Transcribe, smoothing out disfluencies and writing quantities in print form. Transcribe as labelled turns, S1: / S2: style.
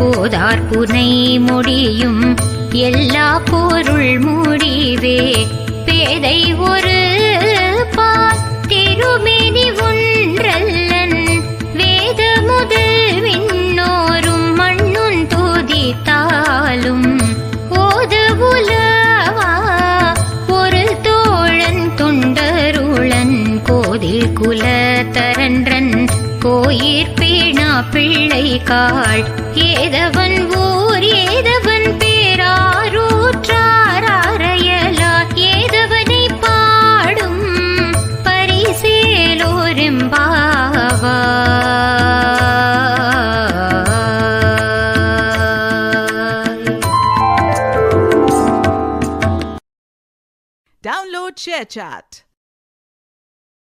S1: போதார்புனை முடியும் எல்லா பொருள் முடிவே பேதை ஒரு திருமேனி ஒன்றல்லன் வேத முதல் விண்ணோரும் மண்ணுன் துதித்தாலும் ஓத உலவா ஒரு தோழன் தொண்டருளன் கோதில் குலத்தரன்றன் கோயிற் பேணா பிள்ளை காள் ஏதவன் ஊர் ஏதவன் பேராரூற்றாரையலா ஏதவனை பாடும் பரிசேலோரெம்பாவா.
S2: Download ShareChat.